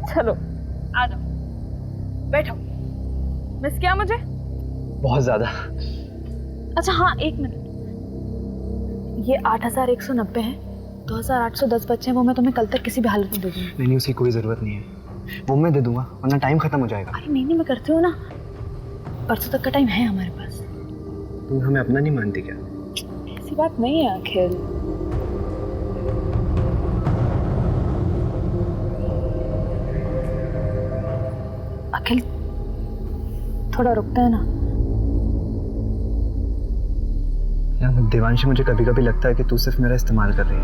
चलो आ जाओ, बैठो। मिस किया मुझे? बहुत ज्यादा। अच्छा हाँ, एक मिनट, ये 8190 है, 2810 बच्चे हैं, वो मैं तुम्हें कल तक किसी भी हालत में दे दूंगी। नहीं, उसकी कोई जरूरत नहीं है, वो मैं दे दूंगा, वरना टाइम खत्म हो जाएगा। अरे नहीं, मैं करती हूँ ना, परसों तक का टाइम है हमारे पास। तुम हमें अपना नहीं मानती क्या? ऐसी बात नहीं है अखिल। अखिल थोड़ा रुकता है ना यार देवांशी, मुझे कभी कभी लगता है कि तू सिर्फ मेरा इस्तेमाल कर रही है।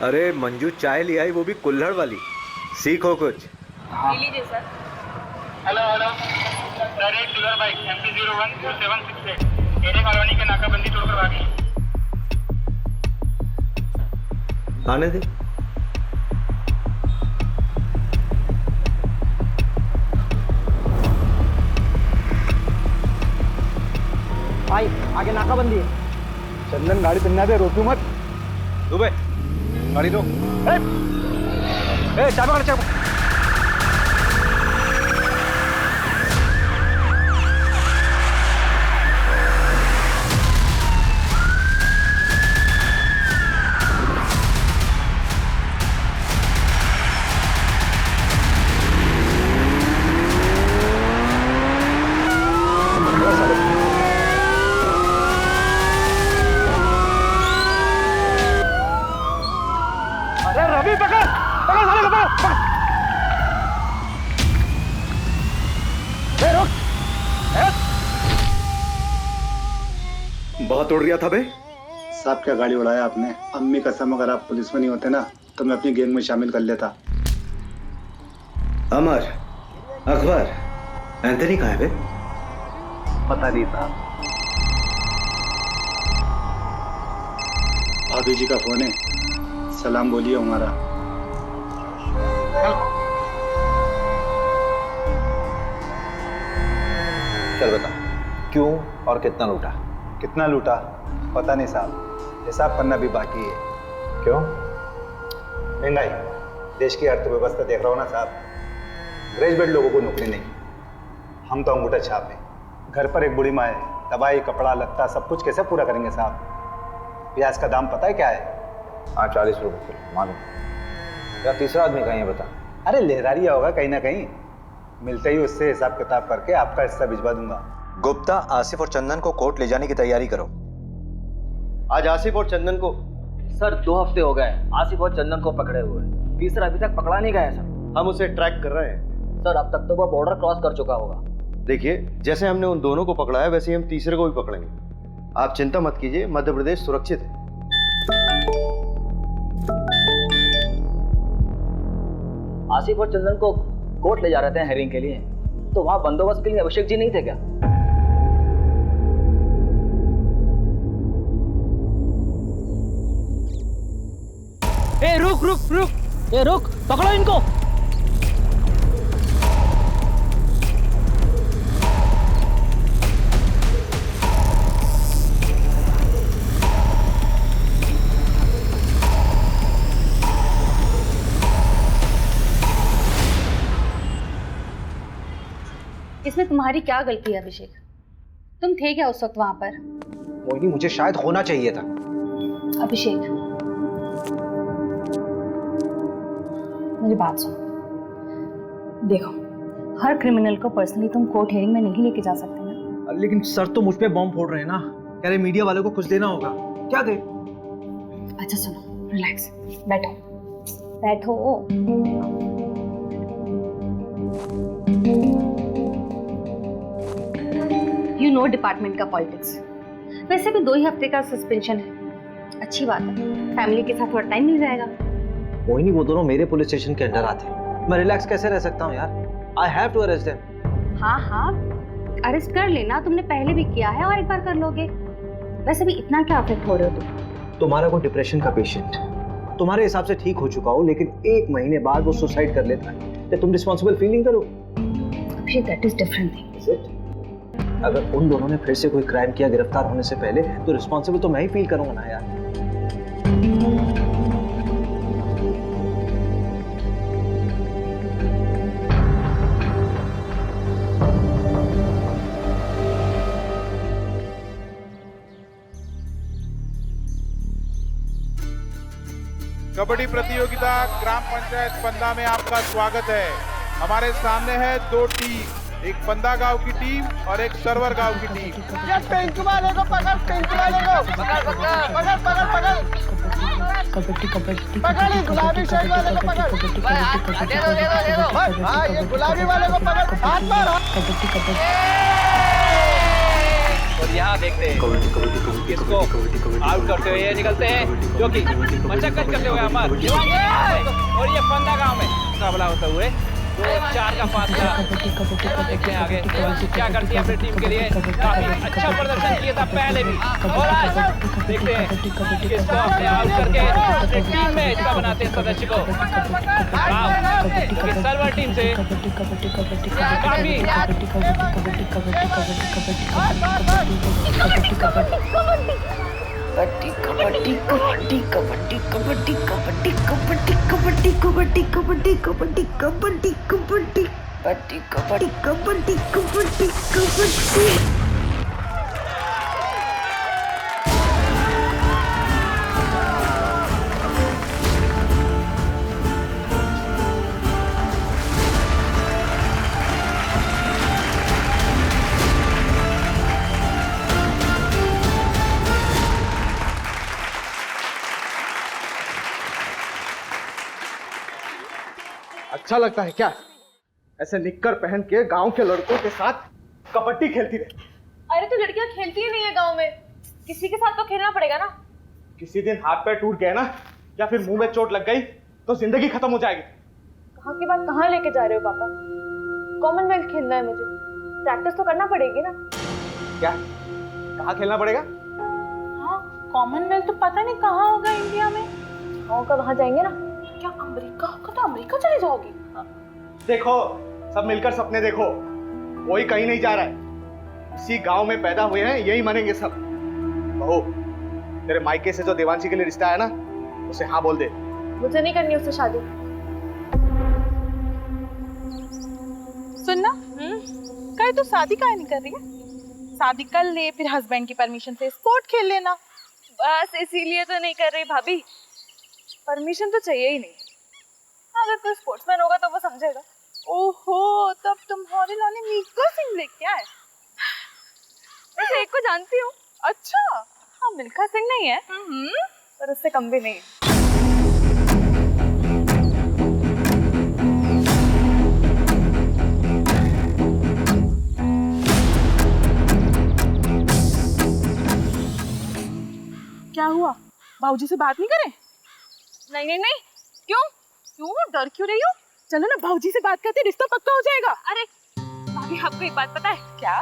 अरे मंजू चाय ले आई, वो भी कुल्हड़ वाली। सीखो कुछ। ले लीजिए सर। हेलो हेलो सर, एक dealer bike MP012768 array colony के नाकाबंदी तोड़कर भागी। आने दे। भाई आगे नाकाबंदी है। चंदन गाड़ी पिन्ना दे, रोकू मत। दुबे गाड़ी रोक। चाबी पकड़, चाबी। अरे रवि पकड़, पकड़ साले को, पकड़ पकड़। रुक। बहुत उड़ रहा था बे। साहब क्या गाड़ी उड़ाया आपने? अम्मी कसम, अगर आप पुलिस में नहीं होते ना तो मैं अपनी गैंग में शामिल कर लेता। अमर, अकबर, एंथनी कहाँ है बे? पता नहीं साहब। भाभी जी का फोन है, सलाम बोलिए हमारा। चल बता, क्यों और कितना लूटा? कितना लूटा पता नहीं साहब, हिसाब करना भी बाकी है। क्यों? महंगाई, देश की अर्थव्यवस्था देख रहा हो ना साहब। ग्रेजुएट लोगों को नौकरी नहीं, हम तो अंगूठा छाप हैं। घर पर एक बूढ़ी माँ है, दवाई कपड़ा लत्ता सब कुछ कैसे पूरा करेंगे साहब? प्याज का दाम पता है क्या है? हाँ 40 रुपये किलो, मालूम। या तीसरा आदमी कहीं है बता। अरे लहरारिया होगा कहीं ना कहीं, मिलते ही उससे हिसाब किताब करके आपका हिस्सा भिजवा दूंगा। गुप्ता, आसिफ और चंदन को कोर्ट ले जाने की तैयारी करो। आज आसिफ और चंदन को सर 2 हफ्ते हो गए आसिफ और चंदन को पकड़े हुए, तीसरा अभी तक पकड़ा नहीं गया सर। हम उसे ट्रैक कर रहे हैं। सर अब तक तो वह बॉर्डर क्रॉस कर चुका होगा। देखिए, जैसे हमने उन दोनों को पकड़ा है वैसे ही हम तीसरे को भी पकड़ेंगे। आप चिंता मत कीजिए, मध्य प्रदेश सुरक्षित है। आसिफ और चंदन को कोर्ट ले जा रहे थे हेयरिंग के लिए, तो वहां बंदोबस्त के लिए अभिषेक जी नहीं थे क्या? ए रुक रुक रुक, ए रुक, पकड़ो इनको। इसमें तुम्हारी क्या गलती है अभिषेक? तुम थे क्या उस वक्त वहां पर? मोहिनी, मुझे शायद होना चाहिए था। अभिषेक मेरी बात सुनो, देखो हर क्रिमिनल को पर्सनली तुम कोर्ट हियरिंग में नहीं लेके जा सकते ना। लेकिन सर तो मुझ पे बॉम्ब फोड़ रहे हैं ना, कह रहे मीडिया वालों को कुछ देना होगा। क्या दे? अच्छा सुनो, रिलैक्स, बैठो बैठो। यू नो डिपार्टमेंट का पॉलिटिक्स। वैसे भी 2 ही हफ्ते का सस्पेंशन है, अच्छी बात है, फैमिली के साथ थोड़ा टाइम मिल जाएगा। मोहिनी, वो दोनों मेरे पुलिस स्टेशन के अंडर आते हैं, मैं रिलैक्स कैसे रह सकता हूँ यार? I have to arrest them. हाँ हाँ, अरेस्ट कर लेना, तुमने पहले भी किया है और एक बार कर लोगे। वैसे भी इतना क्या अफेक्ट हो रहे हो तुम? तुम्हारा कोई डिप्रेशन का पेशेंट तुम्हारे हिसाब से ठीक हो चुका हो, लेकिन 1 महीने बाद वो सुसाइड कर लेता है, तो तुम रिस्पॉन्सिबल फील नहीं करो? अभिषेक, दैट इज डिफरेंट थिंग। अगर उन दोनों ने फिर से कोई क्राइम किया गिरफ्तार होने से पहले, तो रिस्पॉन्सिबल तो मैं ही फील करूंगा ना यार। कबड्डी प्रतियोगिता ग्राम पंचायत पंदा में आपका स्वागत है। हमारे सामने है 2 टीम, एक पंदा गांव की टीम और एक सरवर गांव की टीम। ये पिंक वाले को पकड़, पिंक वाले को पकड़, पकड़ पकड़ पकड़ कबड्डी कबड्डी पकड़, ये गुलाबी शर्ट वाले को पकड़। दे दो। हाँ, ये गुलाबी वाले को पकड़, हाथ मार। कबड्डी कबड्डी। और यहाँ देखते हैं किसको आउट करते हुए ये निकलते हैं, जो कि मशक्कत करते हुए अमर और ये पंदा गांव में मुकाबला होते हुए 2-4 का फासला। देखते हैं आगे क्या करती है अपनी टीम के लिए। काफी अच्छा प्रदर्शन किया था पहले भी, और आज देखते हैं किसको अपने आउट करके अपनी टीम में हिस्सा बनाते हैं सदस्य को। क्योंकि सर्वर टीम से काफी कबड्डी कबड्डी कबड्डी कबड्डी कबड्डी कबड्डी कबड्डी कबड्डी कबड्डी कबड्डी कबड्डी कबड्डी कबड्डी कबड्डी कबड्डी कबड्डी कबड्डी। अच्छा लगता है क्या ऐसे निक्कर पहन के गांव के लड़कों के साथ कबड्डी खेलती रहे? अरे तो लड़कियां खेलती ही नहीं है गांव में, किसी के साथ तो खेलना पड़ेगा ना। किसी दिन हाथ पैर टूट गए ना, या फिर मुंह में चोट लग गई, तो जिंदगी खत्म हो जाएगी। कहाँ की बात कहाँ लेके जा रहे हो पापा? कॉमनवेल्थ खेलना है मुझे, प्रैक्टिस तो करना पड़ेगी ना। क्या? कहाँ खेलना पड़ेगा? हाँ, कॉमनवेल्थ तो पता नहीं कहाँ होगा इंडिया में। होगा वहाँ जाएंगे ना। क्या अमेरिका होगा? तो अमेरिका चले जाओगी? देखो, सब मिलकर सपने देखो, कोई कहीं नहीं जा रहा है। इसी गांव में पैदा हुए हैं, यही मरेंगे सब। बहू, तेरे मायके से जो देवांशी के लिए रिश्ता है ना, उसे हाँ बोल दे। मुझे नहीं करनी उससे शादी। सुनना, कहीं तो शादी काहे नहीं कर रही है? शादी कर ले, फिर हस्बैंड की परमिशन से स्पोर्ट खेल लेना। बस इसीलिए तो नहीं कर रही भाभी, परमिशन तो चाहिए ही नहीं। अगर कोई स्पोर्ट्समैन होगा तो वो समझेगा। ओहो, तब तुम्हारे लाने मिल्खा सिंह लेके आए। वैसे एक को जानती हूँ। अच्छा? हाँ, मिल्खा सिंह नहीं है, पर उससे कम भी नहीं है। क्या हुआ? बाबूजी से बात नहीं करें? नहीं नहीं नहीं। क्यों? क्यों डर क्यों रही हो? चलो ना, बाबूजी से बात करते, रिश्ता पक्का हो जाएगा। अरे भाभी, आपको एक बात पता है क्या?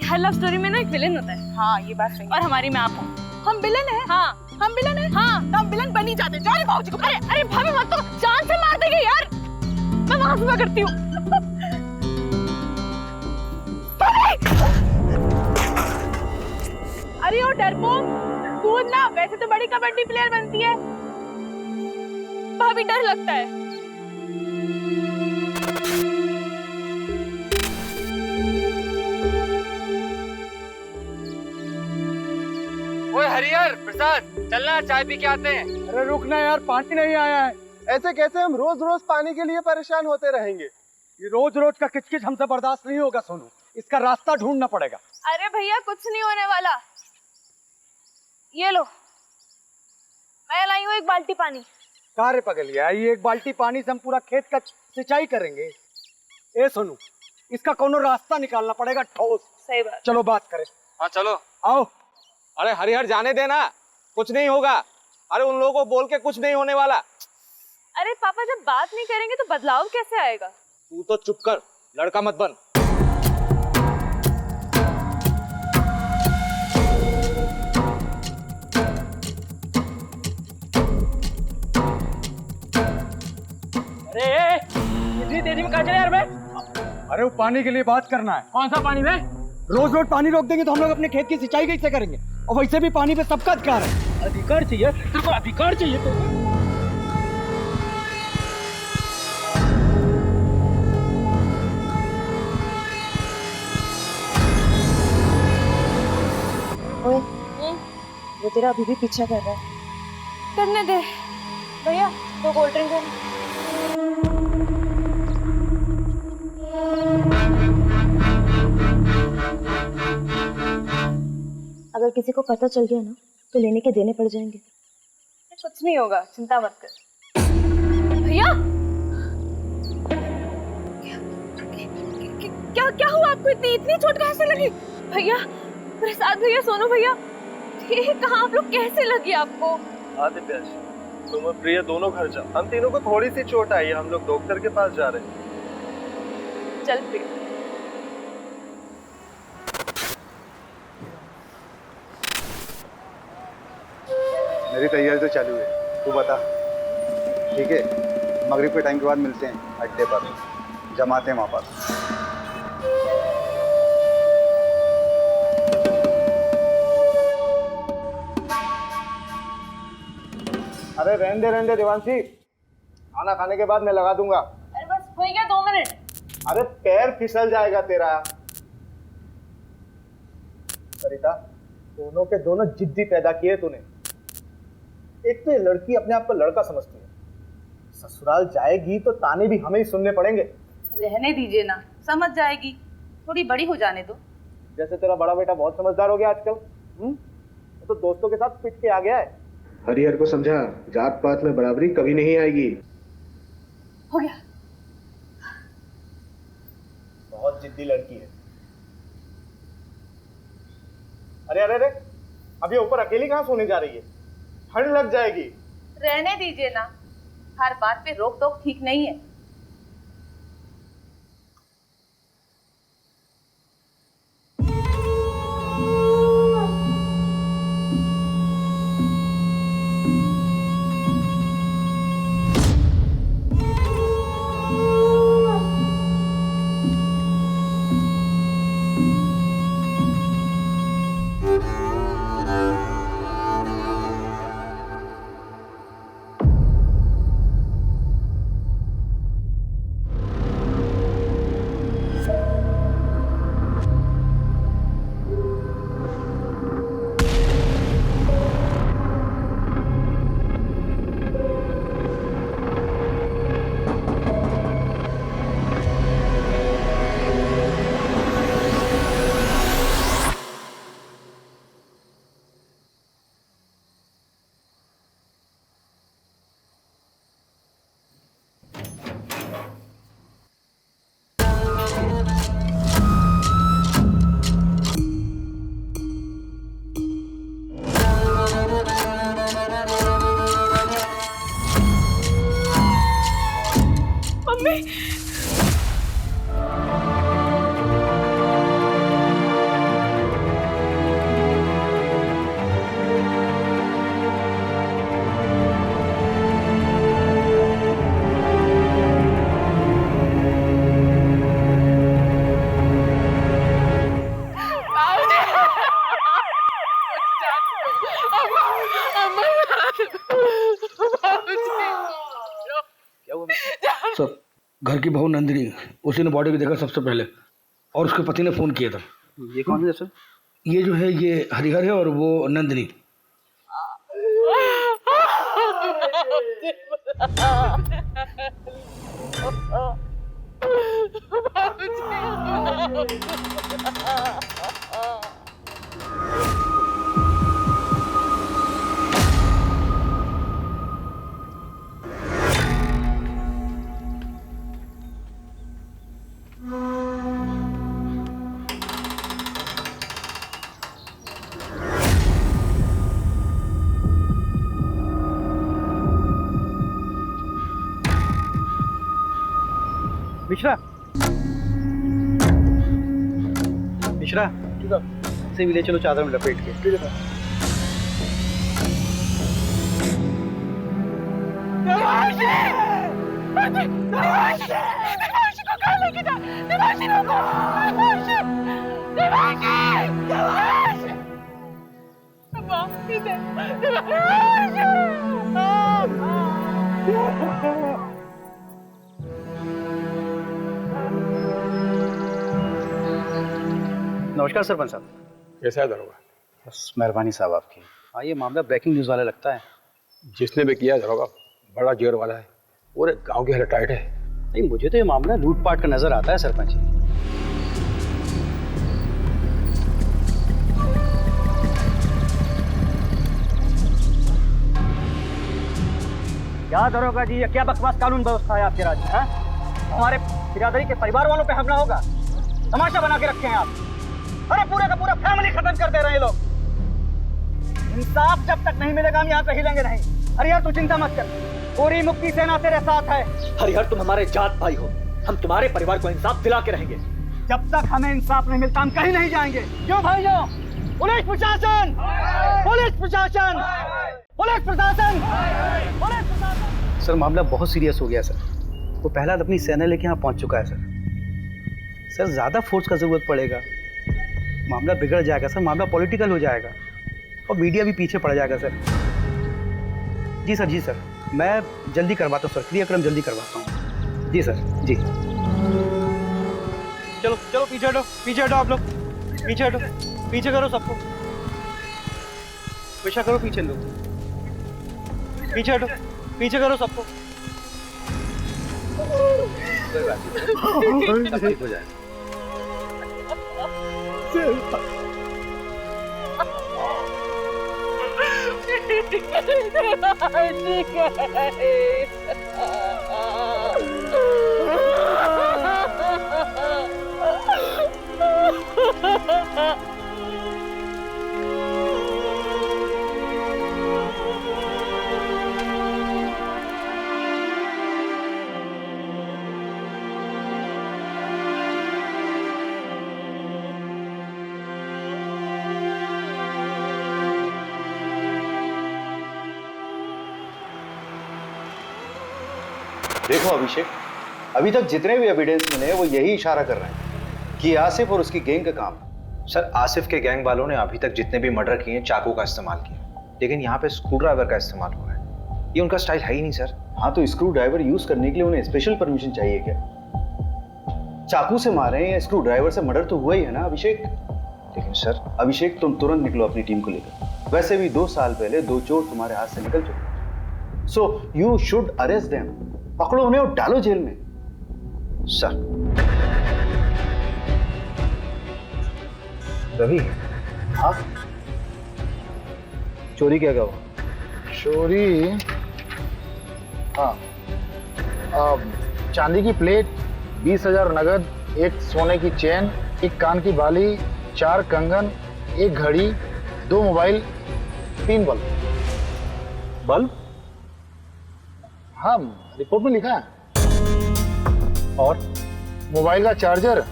हर लव स्टोरी में ना एक विलेन होता है। हाँ, ये बात सही है। और हमारी में आप हो। हम विलन हैं? हाँ। हम विलन हैं? हाँ। तो हम विलन बन ही जाते। जाओ बाबूजी को। अरे अरे भाभी मत, तो जान से मार देंगे यार। मैं वहां सुबह करती हूँ। अरे ओ डरपोक, कूद ना, वैसे तो बड़ी कबड्डी प्लेयर बनती है। भाभी डर लगता है। ओए हरिहर प्रसाद, चलना चाय पी के आते हैं। अरे रुकना यार, पानी नहीं आया है। ऐसे कैसे हम रोज रोज पानी के लिए परेशान होते रहेंगे? ये रोज रोज का किचकिच हमसे बर्दाश्त नहीं होगा सोनू, इसका रास्ता ढूंढना पड़ेगा। अरे भैया, कुछ नहीं होने वाला। ये लो, मैं लाई हूँ 1 बाल्टी पानी। कार्य पकड़ लिया, ये 1 बाल्टी पानी से हम पूरा खेत का सिंचाई करेंगे? ए सोनू, इसका कोनो रास्ता निकालना पड़ेगा ठोस। सही बात। चलो बात करें। हाँ चलो। आओ। अरे हरिहर, जाने देना, कुछ नहीं होगा। अरे उन लोगों को बोल के कुछ नहीं होने वाला। अरे पापा, जब बात नहीं करेंगे तो बदलाव कैसे आएगा? तू तो चुप कर, लड़का मत बन। इतनी तेजी में कहाँ चले यार मैं? अरे वो पानी के लिए बात करना है। कौन सा पानी में? रोज रोज पानी रोक देंगे तो हम लोग अपने खेत की सिंचाई कैसे करेंगे? और वैसे भी पानी पे सबका अधिकार है। अधिकार चाहिए तेरे को, अधिकार चाहिए तो ओए, वो तेरा अभी भी पीछा कर रहा है। करने दे भैया, तो कोल्ड ड्रिंक है। अगर किसी को पता चल गया ना तो लेने के देने पड़ जाएंगे। कुछ नहीं होगा, चिंता मत कर। भैया क्या क्या हुआ आपको? इतनी चोट कैसे लगी? भैया, प्रसाद भैया, सोनू भैया, ये कहाँ आप लोग? कैसे लगी आपको? आदित्य, तुम और प्रिया दोनों घर जाओ। हम तीनों को थोड़ी सी चोट आई है, हम लोग डॉक्टर के पास जा रहे हैं। चल प्रिया। मेरी तैयारी तो चालू है, तू बता। ठीक है, मगरिब के टाइम के बाद मिलते हैं अड्डे पर, जमाते हैं वहाँ पर। अरे रहने दे देवांशी, खाना खाने के बाद मैं लगा दूंगा। अरे बस हो गया 2 मिनट। अरे पैर फिसल जाएगा तेरा। सरिता, दोनों के दोनों जिद्दी पैदा किए तूने। एक तो ये लड़की अपने आप को लड़का समझती है, ससुराल जाएगी तो ताने भी हमें ही सुनने पड़ेंगे। रहने दीजिए ना, समझ जाएगी, थोड़ी बड़ी हो जाने दो। जैसे तेरा बड़ा बेटा बहुत समझदार हो गया आजकल, तो दोस्तों के साथ पिट के आ गया है। हरिहर को समझा, जात पात में बराबरी कभी नहीं आएगी। हो गया। बहुत जिद्दी लड़की है। अरे अरे अरे, अभी ऊपर अकेली कहाँ सोने जा रही है? ठंड लग जाएगी। रहने दीजिए ना, हर बात पे रोक टोक ठीक नहीं है। सर, घर की बहू नंदिनी, उसी ने बॉडी को देखा सबसे पहले और उसके पति ने फोन किया था। ये कौन है सर? ये जो है ये हरिहर है और वो नंदिनी। मिश्रा, मिश्रा, से भी ले चलो चादर में लपेट के। ठीक है सर। कहाँ लेके जा? देवांशी रोको! देवांशी! देवांशी! देवांशी! अम्मा, इधर! देवांशी! नमस्कार सरपंच साहब। कैसा है दरोगा? बस मेहरबानी साहब आपकी। हाँ, ये मामला ब्रेकिंग न्यूज़ वाला लगता है। जिसने भी किया दरोगा बड़ा जोर वाला है, पूरे गांव की हालत टाइट है। नहीं, मुझे तो ये मामला लूटपाट का नजर आता है सरपंच जी। क्या दरोगा जी, ये क्या बकवास कानून व्यवस्था है आपके राज्य में? हमारे बिरादरी के परिवार वालों पे हमला होगा, तमाशा बना के रखे हैं आप। अरे पूरे का पूरा फैमिली खत्म कर दे रहे हैं लोग। इंसाफ जब तक नहीं मिलेगा हम यहाँ से हिलेंगे नहीं। हरिहर तू चिंता मत कर, पूरी मुक्ति सेना तेरे साथ है। हरिहर तुम हमारे जात भाई हो, हम तुम्हारे परिवार को इंसाफ दिला के रहेंगे। जब तक हमें इंसाफ नहीं मिलता हम कहीं नहीं जाएंगे। क्यों भाइयों? पुलिस प्रशासन, पुलिस प्रशासन, पुलिस प्रशासन, पुलिस प्रशासन। सर मामला बहुत सीरियस हो गया सर। वो पहला अपनी सेना लेके यहाँ पहुँच चुका है सर। सर ज्यादा फोर्स का जरूरत पड़ेगा, मामला बिगड़ जाएगा सर, मामला पॉलिटिकल हो जाएगा और मीडिया भी पीछे पड़ जाएगा सर। जी सर, जी सर, मैं जल्दी करवाता हूँ सर, क्रियाक्रम जल्दी करवाता हूँ। जी सर, जी। चलो चलो पीछे हटो, पीछे हटो आप लोग, पीछे हटो, पीछे करो सबको, पीछे करो, पीछे लोग, पीछे हटो, पीछे करो सबको। ठीक हो जाएगा। देखो अभिषेक, अभी तक जितने भी एविडेंस मिले वो यही इशारा कर रहे हैं कि आसिफ और उसकी गैंग का काम है। सर आसिफ के गैंग वालों ने अभी तक जितने भी मर्डर किए चाकू का इस्तेमाल किया, लेकिन यहाँ पे स्क्रू ड्राइवर का इस्तेमाल हुआ है। ये उनका स्टाइल है ही नहीं सर। हाँ तो स्क्रू ड्राइवर यूज करने के लिए उन्हें स्पेशल परमिशन चाहिए क्या? चाकू से मारे या स्क्रू ड्राइवर से मर्डर तो हुआ ही है ना अभिषेक। लेकिन सर अभिषेक तुम तुरंत निकलो अपनी टीम को लेकर। वैसे भी 2 साल पहले 2 चोर तुम्हारे हाथ से निकल चुके, so you should arrest them. पकड़ो उन्हें और डालो जेल में। सर रवि, हाँ चोरी क्या हुआ? चोरी, हाँ, चांदी की प्लेट, 20,000 नगद, एक सोने की चेन, एक कान की बाली, 4 कंगन, एक घड़ी, 2 मोबाइल, 3 बल्ब। बल्ब? हाँ, रिपोर्ट में लिखा है। और मोबाइल का चार्जर,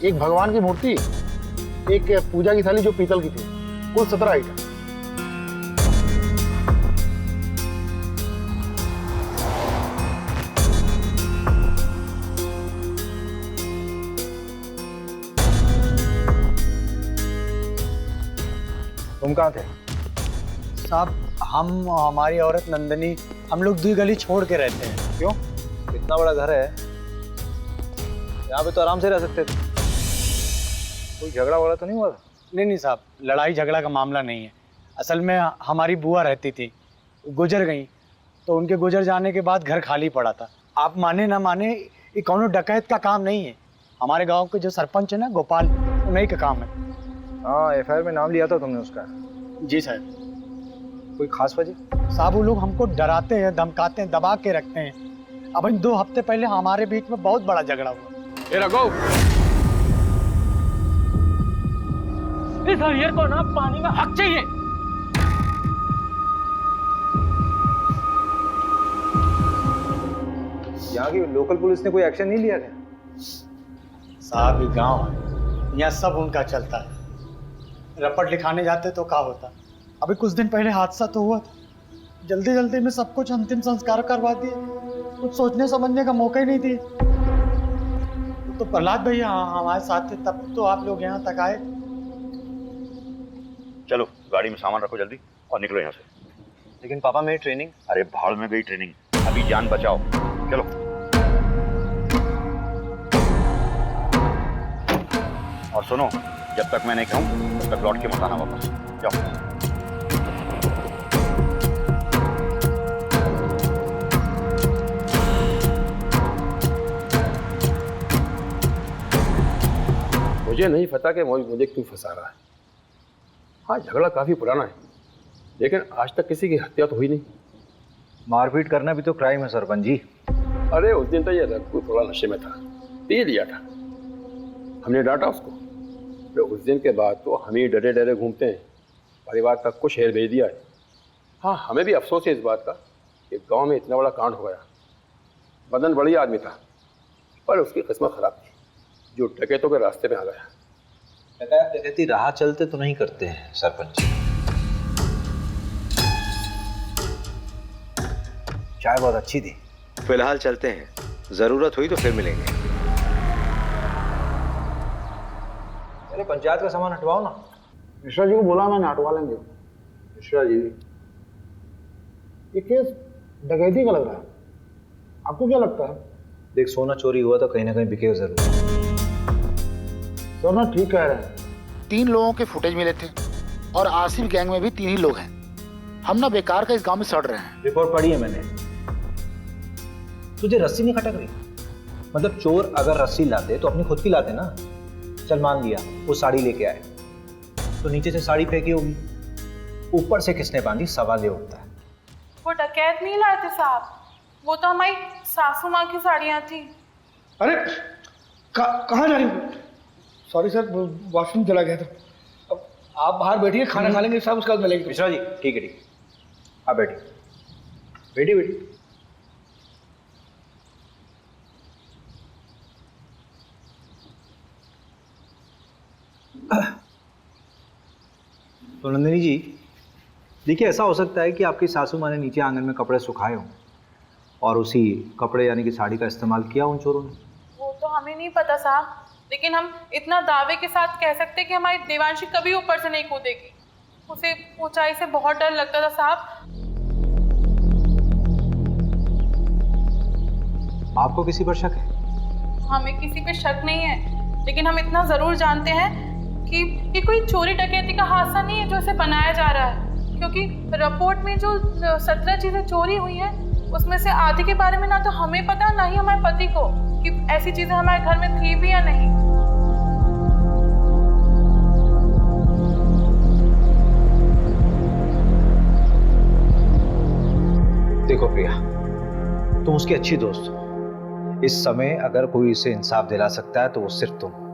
एक भगवान की मूर्ति, एक पूजा की थाली जो पीतल की थी, कुल 17 आइटम। तुम कहाँ थे? साहब हम, हमारी औरत नंदनी, हम लोग 2 गली छोड़ के रहते हैं। क्यों? इतना बड़ा घर है, यहाँ पे तो आराम से रह सकते थे। कोई झगड़ा वगड़ा तो नहीं हुआ? नहीं साहब, लड़ाई झगड़ा का मामला नहीं है। असल में हमारी बुआ रहती थी, गुजर गई, तो उनके गुजर जाने के बाद घर खाली पड़ा था। आप माने ना माने, ये कौनो डकैत का काम नहीं है। हमारे गांव के जो सरपंच है ना गोपाल, उन्हीं का काम है। हाँ, एफआईआर में नाम लिया था तुमने उसका। जी सर। कोई खास वजह? साहब वो लोग हमको डराते हैं, धमकाते हैं, दबा के रखते हैं। अब 2 हफ्ते पहले हमारे बीच में बहुत बड़ा झगड़ा हुआ। ये रघु, इस हरियर को ना पानी में हक चाहिए। यहाँ की लोकल पुलिस ने कोई एक्शन नहीं लिया क्या? साहब ये गांव है, यहाँ सब उनका चलता है। रपट लिखाने जाते तो क्या होता। अभी कुछ दिन पहले हादसा तो हुआ, जल्दी जल्दी में सब कुछ अंतिम संस्कार करवा दिए, कुछ सोचने समझने का मौका ही नहीं दिए। तो प्रहलाद भैया हमारे साथ थे, तब तो आप लोग यहाँ तक आए। चलो गाड़ी में सामान रखो जल्दी और निकलो यहाँ से। लेकिन पापा मेरी ट्रेनिंग। अरे भाड़ में गई ट्रेनिंग, अभी जान बचाओ। चलो। और सुनो, जब तक मैं नहीं कहूँ तब तक लौट के मत आना वापस। जाओ। मुझे नहीं पता कि मुझे क्यों फंसा रहा है। हाँ, झगड़ा काफी पुराना है, लेकिन आज तक किसी की हत्या तो हुई नहीं। मारपीट करना भी तो क्राइम है सरपंच जी। अरे उस दिन तो ये रघु थोड़ा नशे में था, पी लिया था, हमने डांटा उसको। तो उस दिन के बाद तो हम ही डरे डरे घूमते हैं, परिवार तक को शहर भेज दिया है। हाँ, हमें भी अफसोस है इस बात का कि गांव में इतना बड़ा कांड हो गया। मदन बढ़िया आदमी था, पर उसकी किस्मत खराब थी, जो डकैतों के रास्ते में आ गया। डकैती राह चलते तो नहीं करते हैं सरपंच जी। चाय बहुत अच्छी थी। फिलहाल चलते हैं, जरूरत हुई तो फिर मिलेंगे। अरे पंचायत का सामान हटवाओ ना। मिश्रा जी को बोला मैंने, हटवा लेंगे। मिश्रा जी, ये केस डकैती का लग रहा है, आपको क्या लगता है? देख, सोना चोरी हुआ तो कहीं ना कहीं बिकेगा जरूर। सोना ठीक कह रहे हैं। 3 लोगों के फुटेज मिले थे और आसिफ गैंग में भी 3 ही लोग हैं। हम ना बेकार का इस गांव में सड़ रहे हैं। रिपोर्ट पढ़ी है मैंने। तुझे रस्सी नहीं खटक रही? मतलब चोर अगर रस्सी लाते तो अपनी खुद की लाते ना। चल मान लिया वो साड़ी लेके आए, तो नीचे से साड़ी फेंकी होगी, ऊपर से किसने बांधी, सवाल ये उठता है। वो डकैत नहीं लाए थे साहब, वो तो हमारी सासू माँ की साड़ियाँ थी। अरे कहाँ जा रही हो? सॉरी सर, वॉशरूम चला गया था। अब आप बाहर बैठिए, खाना खा लेंगे साहब, उसके बाद मिलेंगे। मिश्रा जी, ठीक है ठीक है, आप बैठिए बैठिए बैठिए। तो नंदिनी जी, देखिए ऐसा हो सकता है कि आपकी सासू माँ ने नीचे आंगन में कपड़े सुखाए हों और उसी कपड़े यानी कि साड़ी का इस्तेमाल किया उन चोरों ने। वो तो हमें नहीं पता साहब, लेकिन हम इतना दावे के साथ कह सकते कि हमारी देवांशी कभी ऊपर से नहीं कूदेगी। उसे ऊंचाई से बहुत डर लगता था साहब। आपको किसी पर शक है? हमें किसी पे शक नहीं है, लेकिन हम इतना जरूर जानते हैं कि ये कोई चोरी डकैती का हादसा नहीं है जो इसे बनाया जा रहा है, क्योंकि रिपोर्ट में जो 17 चीजें चोरी हुई हैं उसमें से आधी के बारे में ना तो हमें पता ना ही हमारे पति को कि ऐसी चीजें हमारे घर में थी भी या नहीं। देखो प्रिया, तुम उसकी अच्छी दोस्त हो। इस समय अगर कोई इसे इंसाफ दिला सकता है तो वो सिर्फ तुम।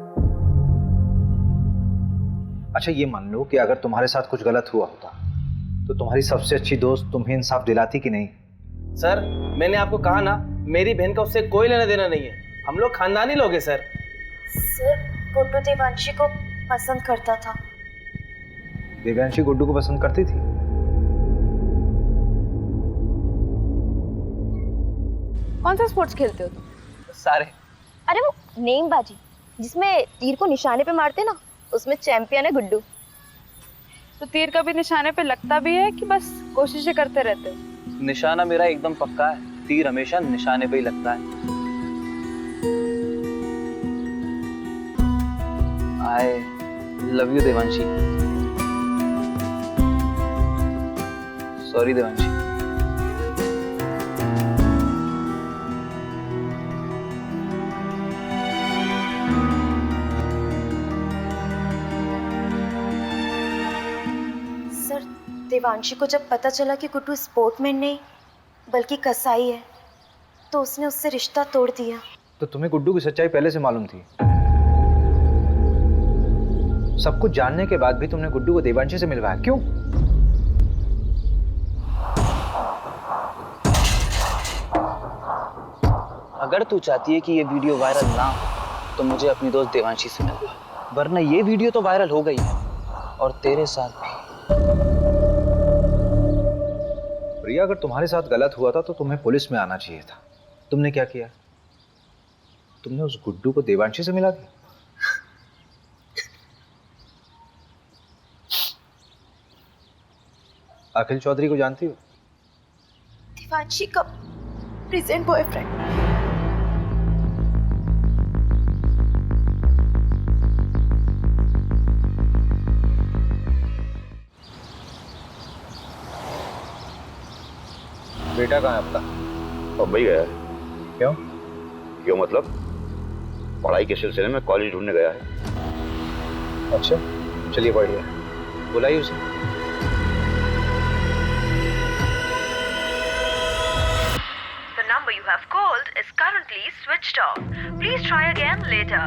अच्छा ये मान लो कि अगर तुम्हारे साथ कुछ गलत हुआ होता तो तुम्हारी सबसे अच्छी दोस्त तुम्हें इंसाफ दिलाती कि नहीं? सर, मैंने आपको कहा ना, मेरी बहन का उससे कोई लेना देना नहीं है। हम लोग खानदानी लोग हैं सर। सर, गुड्डू देवांशी को पसंद करता था। देवांशी गुड्डू को पसंद करती थी? कौन सा स्पोर्ट्स खेलते हो तुम? सारे। अरे वो नेमबाजी, जिसमें तीर को निशाने पे मारते ना, उसमें चैंपियन है गुड्डू। तो तीर कभी निशाने पे लगता भी है कि बस कोशिशें करते रहते हो? निशाना मेरा एकदम पक्का है, तीर हमेशा निशाने पे ही लगता है। I love you Devanshi. Sorry Devanshi. Devanshi को जब पता चला कि गुड्डू स्पोर्टमैन नहीं बल्कि कसाई है, तो उसने उससे रिश्ता तोड़ दिया। तो तुम्हें गुड्डू की सच्चाई पहले से मालूम थी? सब कुछ जानने के बाद भी तुमने गुड्डू को देवांशी से मिलवाया, क्यों? अगर तू चाहती है कि ये वीडियो वायरल ना हो तो मुझे अपनी दोस्त देवांशी से मिलवा, वरना ये वीडियो तो वायरल हो गई है और तेरे साथ भी। प्रिया, अगर तुम्हारे साथ गलत हुआ था तो तुम्हें पुलिस में आना चाहिए था। तुमने क्या किया? तुमने उस गुड्डू को देवांशी से मिला दिया? अखिल चौधरी को जानती हो? देवांशी का प्रेजेंट बॉयफ्रेंड। बेटा कहाँ है अपना? मुंबई गया है। क्यों? क्यों मतलब पढ़ाई के सिलसिले में कॉलेज ढूंढने गया है। अच्छा चलिए बढ़िया, बुलाइए उसे। The number you have called is currently switched off. Please try again later.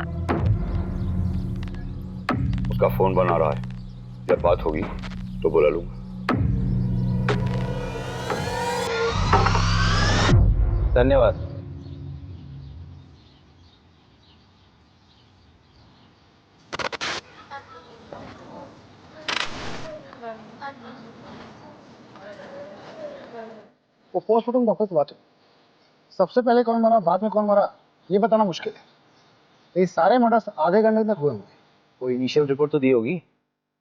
उसका फोन बना रहा है, जब बात होगी तो बुला लूंगा। धन्यवाद। वो पोस्टमार्टम डॉक्टर से बात है। सबसे पहले कौन मरा, बाद में कौन मरा, ये बताना मुश्किल है। ये सारे मर्डर्स आधे घंटे तक हुए होंगे। कोई इनिशियल रिपोर्ट तो दी होगी?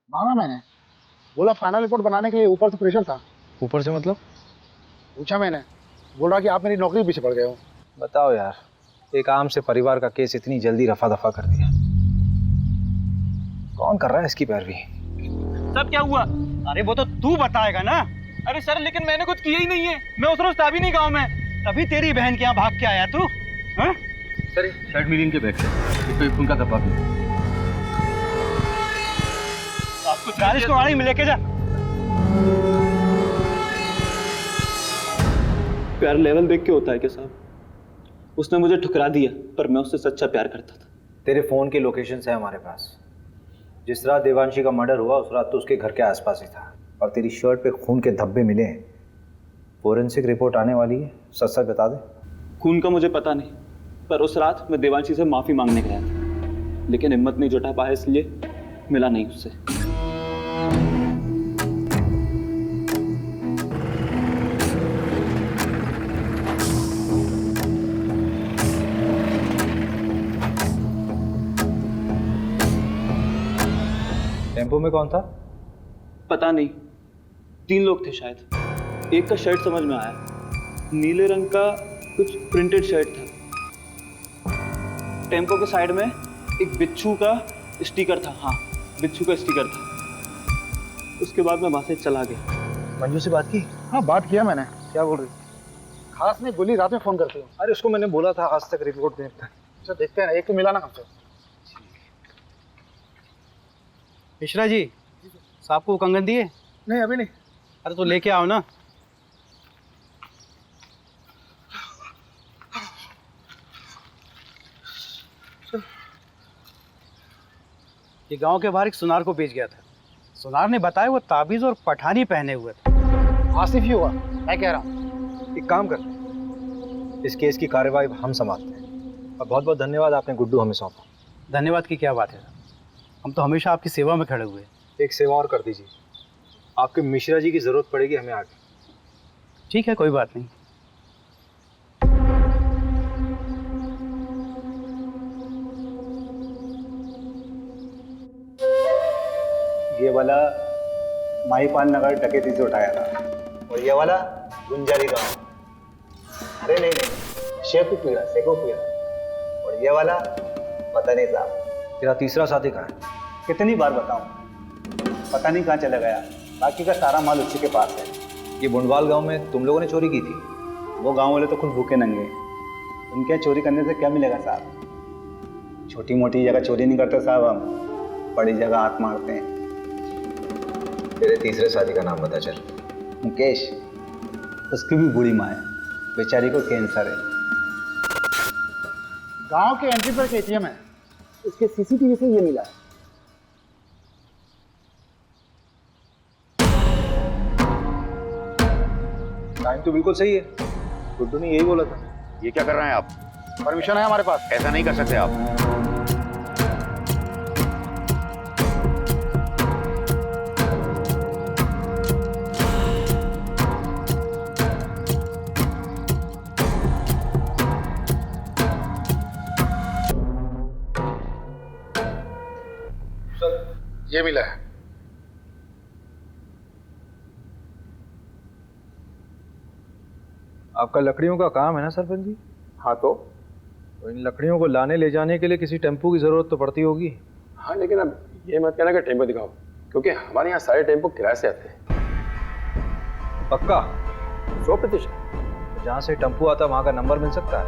मांगा मैंने, बोला फाइनल रिपोर्ट बनाने के लिए ऊपर से प्रेशर था। ऊपर से मतलब? पूछा मैंने, बोल रहा कि आप मेरी नौकरी के पीछे पड़ गए हो। बताओ यार, एक आम से परिवार का केस इतनी जल्दी रफा दफा कर दिया। कौन कर रहा है इसकी पैरवी? सब क्या हुआ? अरे वो तो तू बताएगा ना। अरे सर लेकिन मैंने कुछ किया ही नहीं है। मैं उस रोज था भी नहीं गाँव में, तभी तेरी बहन के यहाँ भाग के आया तू। हाँ? सर शर्ट मिलीन के बैग से इसको खून का धब्बा भी। आपको चालीस को गाड़ी में लेके जा। प्यार लेवल देख के होता है क्या साहब? उसने मुझे ठुकरा दिया, पर मैं उससे सच्चा प्यार करता था। तेरे फोन के लोकेशंस है हमारे पास। जिस रात देवांशी का मर्डर हुआ उस रात तो उसके घर के आसपास ही था, और तेरी शर्ट पे खून के धब्बे मिले हैं। फोरेंसिक रिपोर्ट आने वाली है, सच सच बता दे। खून का मुझे पता नहीं, पर उस रात मैं देवांशी से माफी मांगने गया था, लेकिन हिम्मत नहीं जुटा पाया, इसलिए मिला नहीं उससे। टेम्पो में कौन था? पता नहीं, 3 लोग थे शायद। एक का शर्ट समझ में आया, नीले रंग का कुछ प्रिंटेड शर्ट था। टेम्पो के साइड में एक बिच्छू का स्टिकर था। हाँ, बिच्छू का स्टिकर था। उसके बाद मैं वहां से चला गया। मंजू से बात की? हाँ बात किया मैंने। क्या बोल रही? खास नहीं बोली, रात में फोन करती हूँ। अरे उसको मैंने बोला था आज तक रिपोर्ट देता। अच्छा देखते हैं ना, एक तो मिला ना हमसे। मिश्रा जी, साहब को कंगन दिए? नहीं अभी नहीं। अरे तो लेके आओ ना। ये गांव के बाहर एक सुनार को बेच गया था। सुनार ने बताया वो ताबीज और पठानी पहने हुए थे। आसिफ ही हुआ, मैं कह रहा हूँ। एक काम करते हैं, इस केस की कार्यवाही हम संभालते हैं। और बहुत बहुत धन्यवाद, आपने गुड्डू हमें सौंपा। धन्यवाद की क्या बात है, हम तो हमेशा आपकी सेवा में खड़े हुए हैं। एक सेवा और कर दीजिए, आपके मिश्रा जी की जरूरत पड़ेगी हमें आगे। ठीक है, कोई बात नहीं। ये वाला माहीपाल नगर डकैती से उठाया था, और ये वाला गुंजारी गांव। अरे नहीं नहीं, शेखुपुरा। और ये वाला पता नहीं साहब। तेरा तीसरा साथी कहाँ है? कितनी बार बताऊं, पता नहीं कहाँ चला गया। बाकी का सारा माल उसी के पास है। ये बुंडवाल गांव में तुम लोगों ने चोरी की थी? वो गांव वाले तो खुद भूखे नंगे, उनके यहाँ चोरी करने से क्या मिलेगा साहब। छोटी मोटी जगह चोरी नहीं करते साहब हम, बड़ी जगह हाथ मारते हैं। तेरे तीसरे साथी का नाम बता चल। मुकेश, उसकी भी बूढ़ी माँ है, बेचारी को कैंसर है। गांव के एंट्री पर एटीएम है, उसके सीसीटीवी से ये मिला है। टाइम तो बिल्कुल सही है, गुड्डू ने यही बोला था। ये क्या कर रहे हैं आप? परमिशन है हमारे पास। ऐसा नहीं कर सकते आप। ये मिला है। आपका लकड़ियों का काम है ना सरपंच जी? हाँ तो इन लकड़ियों को लाने ले जाने के लिए किसी टेम्पो की जरूरत तो पड़ती होगी। हाँ, लेकिन अब ये मत कहना कि टेम्पो दिखाओ, क्योंकि हमारे यहाँ सारे टेम्पो किराए से आते हैं। पक्का? 100%। जहाँ से टेम्पो आता वहाँ का नंबर मिल सकता है?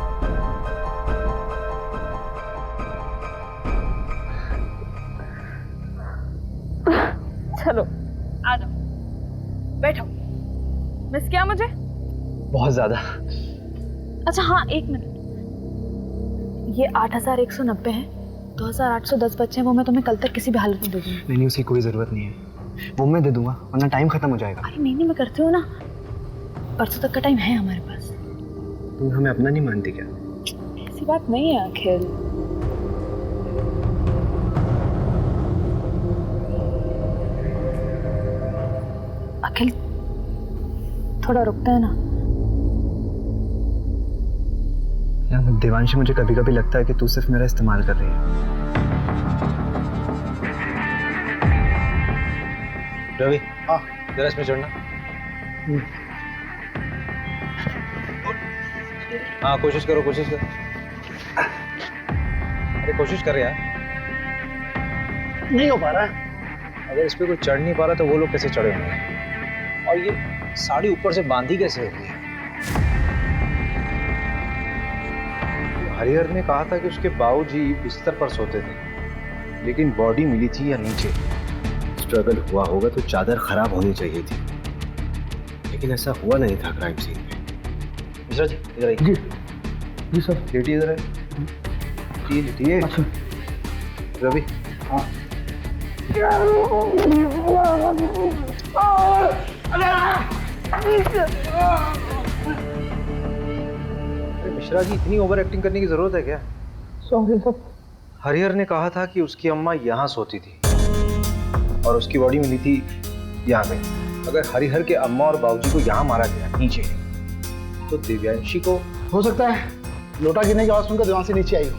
चलो आ जाओ, बैठो। मिस किया मुझे? बहुत ज्यादा। अच्छा हाँ, 1 मिनट। ये 8190 है, 2810 बच्चे हैं, वो मैं तुम्हें कल तक किसी भी हालत में दे दूंगी। नहीं, उसकी कोई ज़रूरत नहीं है, वो मैं दे दूंगा, वरना टाइम खत्म हो जाएगा। अरे नहीं, मैं करती हूँ ना, परसों तक का टाइम है हमारे पास। तुम हमें अपना नहीं मानती क्या? ऐसी बात नहीं है अखिल। अखिल थोड़ा रुकते हैं ना। यार देवांशी, मुझे कभी कभी लगता है कि तू सिर्फ मेरा इस्तेमाल कर रही है। रवि, हाँ जरा इसमें चढ़ना। हाँ कोशिश करो, कोशिश करो। अरे कोशिश कर यार। नहीं हो पा रहा है। अगर इस पे कोई चढ़ नहीं पा रहा तो वो लोग कैसे चढ़े होंगे? और ये साड़ी ऊपर से बांधी कैसे होती है? हरिहर ने कहा था कि उसके बाबूजी बिस्तर पर सोते थे, लेकिन बॉडी मिली थी या नीचे। स्ट्रगल हुआ होगा तो चादर खराब होनी चाहिए थी, लेकिन ऐसा हुआ नहीं था क्राइम सीन में। मिश्रा जी इधर आइए। जी सर। लेटिए इधर है। लेटिए। अच्छा। रवि। हाँ। अरे मिश्रा जी, इतनी ओवर एक्टिंग करने की जरूरत है क्या? Sorry sir. हरिहर ने कहा था कि उसकी अम्मा यहाँ सोती थी और उसकी बॉडी मिली थी यहाँ पे। अगर हरिहर के अम्मा और बाबूजी को यहाँ मारा गया नीचे, तो दिव्यांशी को हो सकता है लोटा गिरने की आवाज सुनकर देवांशी नीचे आई हो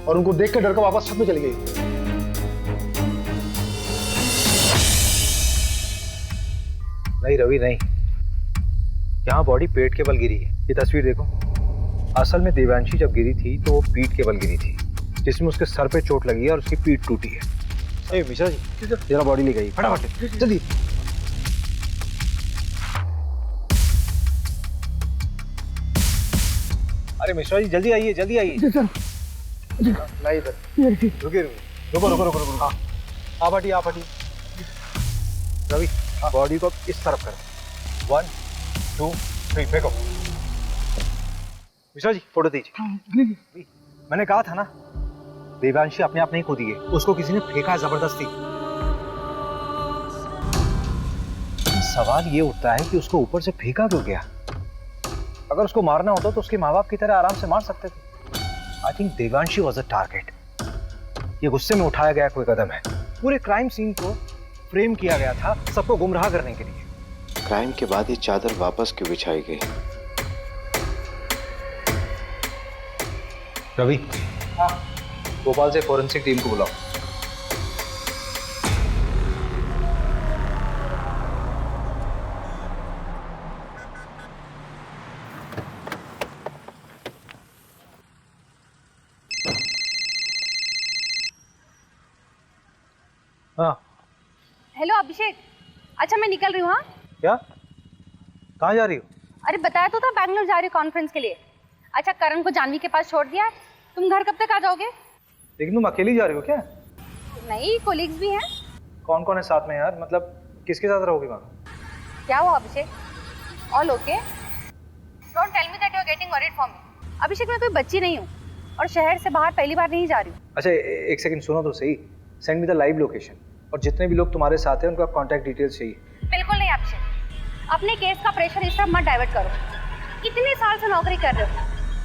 और उनको देख कर डर कर वापस छत में चली गई। नहीं रवि नहीं, यहाँ बॉडी पेट के बल गिरी है। ये तस्वीर देखो, असल में देवांशी जब गिरी थी तो वो पीठ के बल गिरी थी, जिसमें उसके सर पे चोट लगी है और उसकी पीठ टूटी है। ए मिश्रा जी जरा बॉडी ले गई, फटाफट जल्दी। अरे मिश्रा जी जल्दी आइए, जल्दी आइए। नहीं इधर रुकिए, रुको रुको रुको रुको। हाँ आप हटिए, आप हटिए। रवि बॉडी को इस तरफ करो। 1 2 3 फेंको। मिश्रा जी फोटो दीजिए। मैंने कहा था ना, देवांशी अपने आप नहीं कूदी है, उसको किसी ने फेंका जबरदस्ती। सवाल ये उठता है कि उसको ऊपर से फेंका क्यों गया? अगर उसको मारना होता तो उसके माँ बाप की तरह आराम से मार सकते थे। I think Devanshi was a target. ये गुस्से में उठाया गया कोई कदम है। पूरे क्राइम सीन को फ्रेम किया गया था सबको गुमराह करने के लिए। क्राइम के बाद ये चादर वापस क्यों बिछाई गई? रवि, हाँ भोपाल से फोरेंसिक टीम को बुलाओ। हाँ हेलो अभिषेक, अच्छा मैं निकल रही हूँ। हाँ क्या? कहाँ जा रही हो? अरे बताया तो था, बैंगलोर जा रही हूँ कॉन्फ्रेंस के लिए। अच्छा करण को जानवी के पास छोड़ दिया है, तुम घर कब तक आ जाओगे? लेकिन तुम अकेली जा रही हो क्या? नहीं, कोलीग्स भी हैं। कौन कौन है साथ में यार? मतलब किसके साथ रहोगी वहाँ? क्या हुआ Abhishek? All okay? Don't tell me that you are getting worried for me. Abhishek मैं कोई बच्ची नहीं हूँ और शहर से बाहर पहली बार नहीं जा रही हूँ। अच्छा एक सेकंड सुनो तो सही। Send me the live location और जितने भी लोग तुम्हारे साथ हैं उनका कॉन्टैक्ट डिटेल्स चाहिए। बिल्कुल नहीं अभिषेक, अपने केस का प्रेशर इस तरफ मत डाइवर्ट करो। इतने साल से नौकरी कर रहे हो,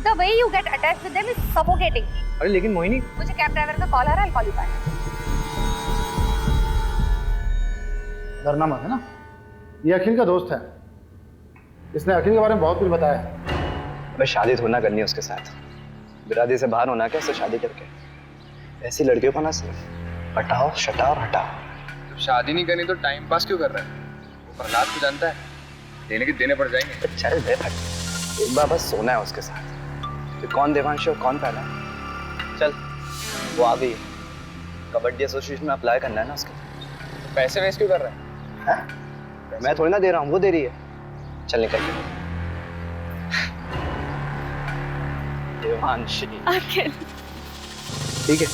the way you get attached with them is suffocating. अरे लेकिन मोहिनी, मुझे कैब ड्राइवर का कॉल आ रहा है, कॉल यू बैक। डरना मत, है ना? ये अखिल का दोस्त है, इसने अखिल के बारे में बहुत कुछ बताया है। मैं शादी थोड़ा करनी है उसके साथ, बिरादरी से बाहर होना क्या उससे शादी करके। ऐसी लड़कियों को ना सिर्फ पटाओ, शटाओ और हटाओ। शादी नहीं करनी तो टाइम पास क्यों कर रहा है? वो प्रहलाद को जानता है, देने के देने पड़ जाएंगे। चल दे भाई, एक बार बस सोना है उसके साथ। तो कौन देवांश और कौन पहला? चल वो आ गई, कबड्डी एसोसिएशन में अप्लाई करना है ना उसके। तो पैसे वेस्ट क्यों कर रहा है? मैं थोड़ी ना दे रहा हूँ, वो दे रही है। चल निकल। देवांशी ठीक है।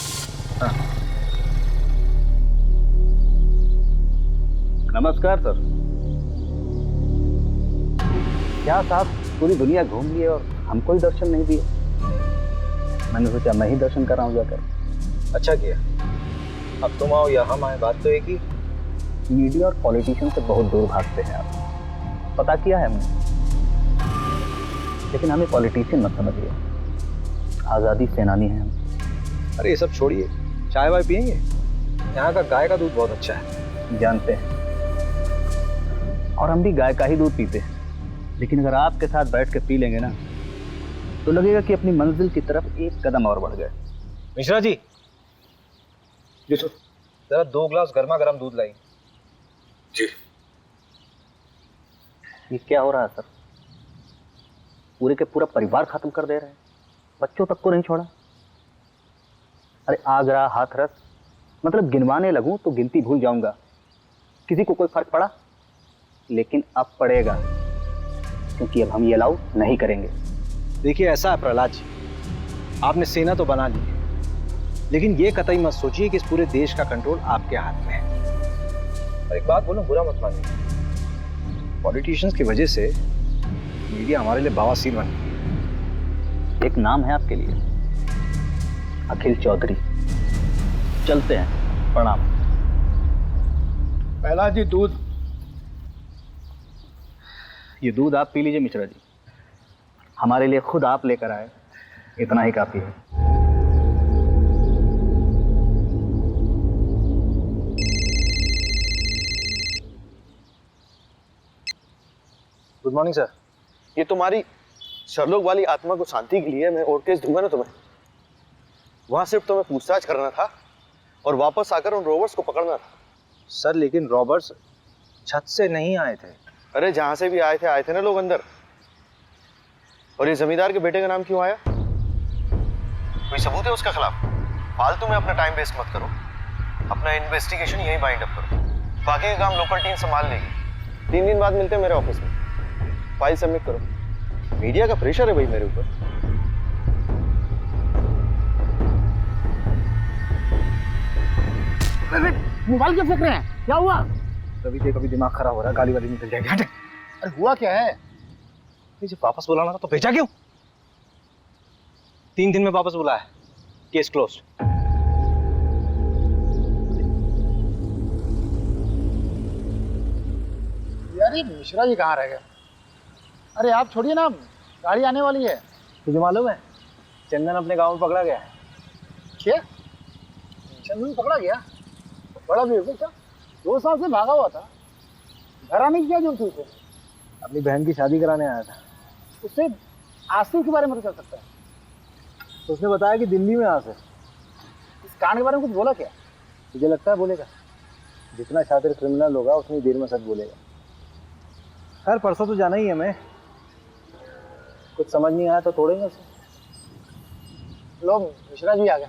हाँ। नमस्कार सर। क्या साहब पूरी दुनिया घूम लिए और हमको ही दर्शन नहीं दिए? मैंने सोचा मैं ही दर्शन कर रहा हूँ जाकर। अच्छा किया, अब तुम आओ या हम आए, बात तो एक ही। मीडिया और पॉलिटिशियन से बहुत दूर भागते हैं आप, पता किया है हमने। लेकिन हमें पॉलिटिशियन मत समझिए, आज़ादी सेनानी हैं हम। अरे ये सब छोड़िए, चाय वाय पियेंगे? यहाँ का गाय का दूध बहुत अच्छा है। जानते हैं, और हम भी गाय का ही दूध पीते हैं। लेकिन अगर आपके साथ बैठ के पी लेंगे ना, तो लगेगा कि अपनी मंजिल की तरफ एक कदम और बढ़ गए। मिश्रा जी, जरा 2 ग्लास गर्मा गर्म दूध लाई। जी। ये क्या हो रहा है सर? पूरे के पूरा परिवार खत्म कर दे रहे हैं, बच्चों तक को नहीं छोड़ा। अरे आगरा, हाथरस, मतलब गिनवाने लगूं तो गिनती भूल जाऊंगा। किसी को कोई फर्क पड़ा? लेकिन अब पड़ेगा, क्योंकि अब हम ये अलाउ नहीं करेंगे। देखिए ऐसा है प्रहलाद जी, आपने सेना तो बना ली है, लेकिन ये कतई मत सोचिए कि इस पूरे देश का कंट्रोल आपके हाथ में है। और एक बात बोलूं, बुरा मत मानिए, पॉलिटिशियंस की वजह से मीडिया हमारे लिए बवासीर बन गई। एक नाम है आपके लिए, अखिल चौधरी। चलते हैं, प्रणाम। पहला जी दूध। ये दूध आप पी लीजिए मिश्रा जी, हमारे लिए खुद आप लेकर आए, इतना ही काफी है। Good morning sir. ये तुम्हारी शर्लोक वाली आत्मा को शांति के लिए मैं और केस दूंगा ना तुम्हें। वहां सिर्फ तुम्हें पूछताछ करना था और वापस आकर उन रोबर्ट्स को पकड़ना था। सर लेकिन रॉबर्ट्स छत से नहीं आए थे। अरे जहां से भी आए थे ना लोग अंदर। और ये जमींदार के बेटे का नाम क्यों आया? कोई सबूत है उसके खिलाफ? फालतू में अपना टाइम वेस्ट मत करो, अपना इन्वेस्टिगेशन यहीं बाइंड अप करो। बाकी का काम लोकल टीम संभाल लेगी। 3 दिन बाद मिलते हैं मेरे ऑफिस में, फाइल सबमिट करो। मीडिया का प्रेशर है भाई मेरे ऊपर। मोबाइल क्यों फेंक रहे हैं? क्या हुआ? कभी दिमाग खराब हो रहा है, गाली वाली निकल जाएगी। हट। अरे हुआ क्या है? जब वापस बुलाना था तो भेजा क्यों? 3 दिन में वापस बुलाया, केस क्लोज। यार ये मिश्रा जी कहाँ रह गए? अरे आप छोड़िए ना, गाड़ी आने वाली है। तुझे मालूम है चंदन अपने गांव में पकड़ा गया है। क्या? चंदन पकड़ा गया? बड़ा बेवकूफ था, 2 साल से भागा हुआ था। घर आने की क्या जरूरत थी उसे? अपनी बहन की शादी कराने आया था। उससे आसिफ के बारे में तो चल सकता है। तो उसने बताया कि दिल्ली में आसिफ। इस कांड के बारे में कुछ बोला क्या? मुझे लगता है बोलेगा। जितना शातिर क्रिमिनल होगा उतनी देर में सच बोलेगा। खैर परसों तो जाना ही है हमें, कुछ समझ नहीं आया तो तोड़ेंगे उसे। लोग मिश्रा जी आ गए।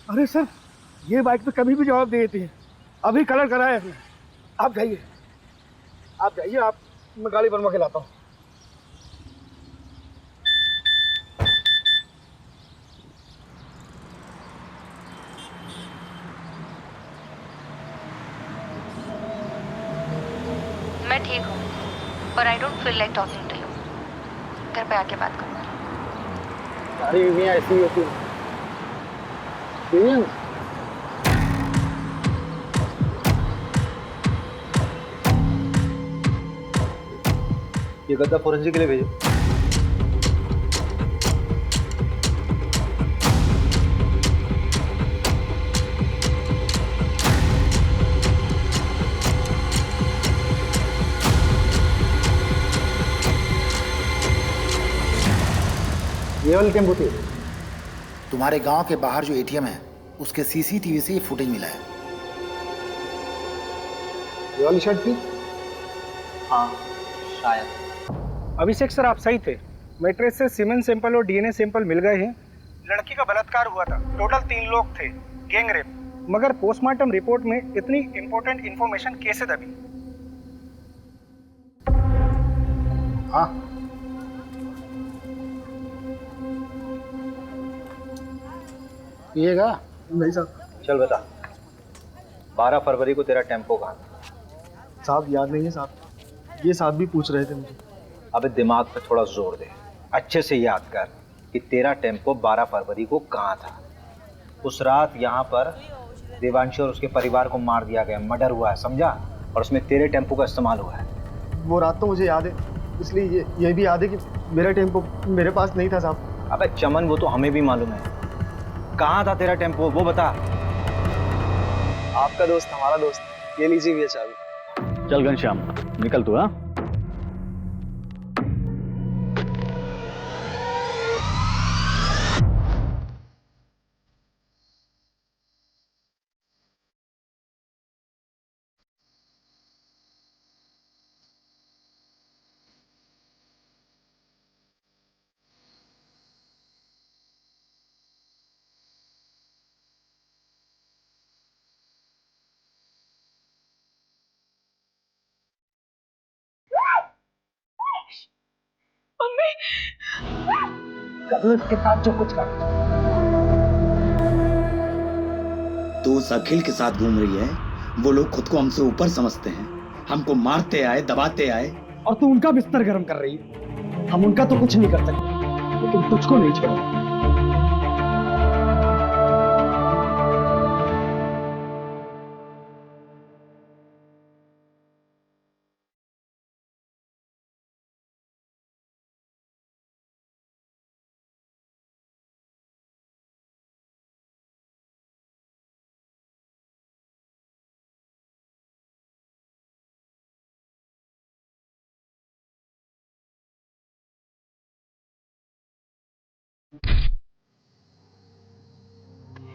अरे सर, ये बाइक तो कभी भी जवाब दे देती है। अभी कलर कराया है। आप जाइए, मैं गाड़ी बनवा के लाता हूँ। मैं ठीक हूँ, पर I don't feel like talking to you. घर पे आके बात करूँगा। सारी बीवियाँ ऐसी ही होती हैं। ये गद्दा फोरेंसिक के लिए भेजो। ये वाली टेम्पो थी। तुम्हारे गांव के बाहर जो एटीएम है उसके सीसीटीवी से ये फुटेज मिला है। ये वाली शर्ट थी। हाँ शायद। अभिषेक सर आप सही थे, मैट्रेस से सीमेंट सैंपल और डीएनए सैंपल मिल गए हैं। लड़की का बलात्कार हुआ था, टोटल 3 लोग थे, गैंग रेप। मगर पोस्टमार्टम रिपोर्ट में इतनी इंपॉर्टेंट इंफॉर्मेशन कैसे दबी? हाँ पिएगा? नहीं साहब। चल बता, 12 फरवरी को तेरा टेम्पो कहाँ था? साहब याद नहीं है साहब, ये साहब भी पूछ रहे थे मुझे। अबे दिमाग पे थोड़ा जोर दे, अच्छे से याद कर कि तेरा टेम्पो 12 फरवरी को कहाँ था। उस रात यहाँ पर देवांशी और उसके परिवार को मार दिया गया, मर्डर हुआ है, समझा? और उसमें तेरे टेम्पो का इस्तेमाल हुआ है। वो रात तो मुझे याद है, इसलिए ये भी याद है कि मेरा टेम्पो मेरे पास नहीं था साहब। अबे चमन वो तो हमें भी मालूम है, कहाँ था तेरा टेम्पो वो बता। आपका दोस्त हमारा दोस्त, ये लीजिए भैया चाबी। चल घनश्याम निकल तू। हाँ के साथ जो कुछ कर तो उस अखिल के साथ घूम रही है। वो लोग खुद को हमसे ऊपर समझते हैं, हमको मारते आए, दबाते आए, और तू उनका बिस्तर गर्म कर रही है। हम उनका तो कुछ नहीं कर सकते, लेकिन तुझको नहीं छोड़ा।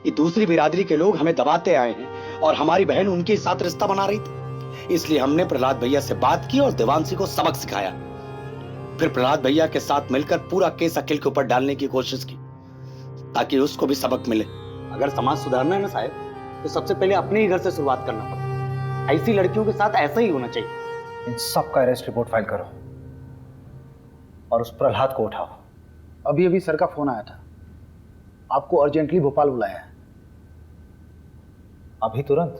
ये दूसरी बिरादरी के लोग हमें दबाते आए हैं और हमारी बहन उनके साथ रिश्ता बना रही थी। इसलिए हमने प्रहलाद भैया से बात की और देवांशी को सबक सिखाया। फिर प्रहलाद भैया के साथ मिलकर पूरा केस अखिल के ऊपर डालने की कोशिश की ताकि उसको भी सबक मिले। अगर समाज सुधारना है ना साहब, तो सबसे पहले अपने ही घर से शुरुआत करना पड़ता है। ऐसी लड़कियों के साथ ऐसा ही होना चाहिए। इन सब का अरेस्ट रिपोर्ट फाइल करो और उस प्रहलाद को उठाओ। अभी अभी सर का फोन आया था, आपको अर्जेंटली भोपाल बुलाया है। अभी तुरंत?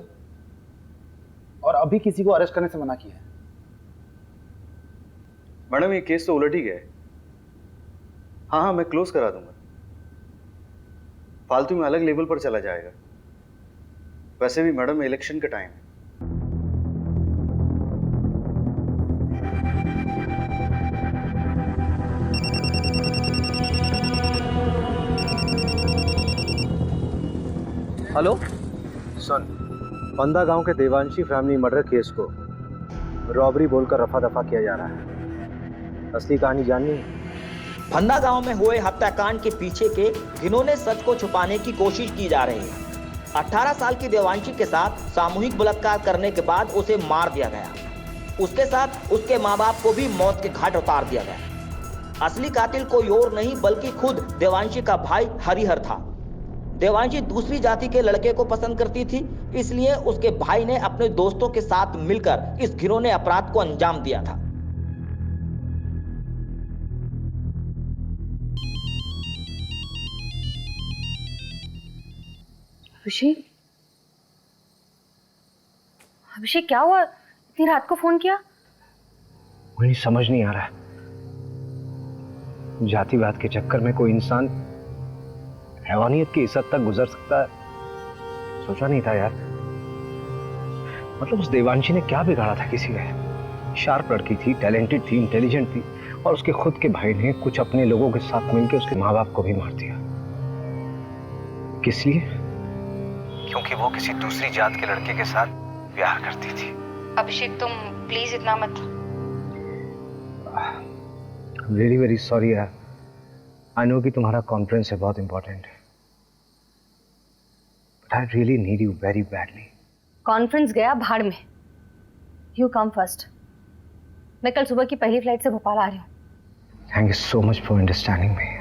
और अभी किसी को अरेस्ट करने से मना किया है। मैडम ये केस तो उलट ही गया है। हाँ मैं क्लोज करा दूंगा। फालतू में अलग लेवल पर चला जाएगा। वैसे भी मैडम इलेक्शन का टाइम है। हेलो सुन, पंदा गांव के देवांशी फैमिली मर्डर केस को रॉबरी बोलकर रफा दफा किया जा रहा है। असली कहानी जाननी है? फंदा गांव में हुए हत्याकांड के पीछे के घिनौने सच को छुपाने की कोशिश की जा रही है। 18 साल की देवांशी के साथ सामूहिक बलात्कार करने के बाद उसे मार दिया गया। उसके साथ उसके माँ बाप को भी मौत के घाट उतार दिया गया। असली कातिल कोई और नहीं बल्कि खुद देवांशी का भाई हरिहर था। देवांशी दूसरी जाति के लड़के को पसंद करती थी, इसलिए उसके भाई ने अपने दोस्तों के साथ मिलकर इस घिनौने अपराध को अंजाम दिया था। अभिषेक, अभिषेक क्या हुआ? इतनी रात को फोन किया? मुझे समझ नहीं आ रहा है, जातिवाद के चक्कर में कोई इंसान हैवानियत की इस हद तक गुजर सकता है, सोचा नहीं था यार। मतलब उस देवांशी ने क्या बिगाड़ा था किसी ने? शार्प लड़की थी, टैलेंटेड थी, इंटेलिजेंट थी, और उसके खुद के भाई ने कुछ अपने लोगों के साथ मिलकर उसके माँ बाप को भी मार दिया। किस लिए? क्योंकि वो किसी दूसरी जात के लड़के के साथ प्यार करती थी। अभिषेक तुम प्लीज इतना मत। वेरी वेरी सॉरी यार, आई नो कि तुम्हारा कॉन्फ्रेंस है बहुत इंपॉर्टेंट है, but I really need you very badly. Conference गया भाड़ में, यू कम फर्स्ट। मैं कल सुबह की पहली फ्लाइट से भोपाल आ रही हूँ। Thank you so much for understanding me.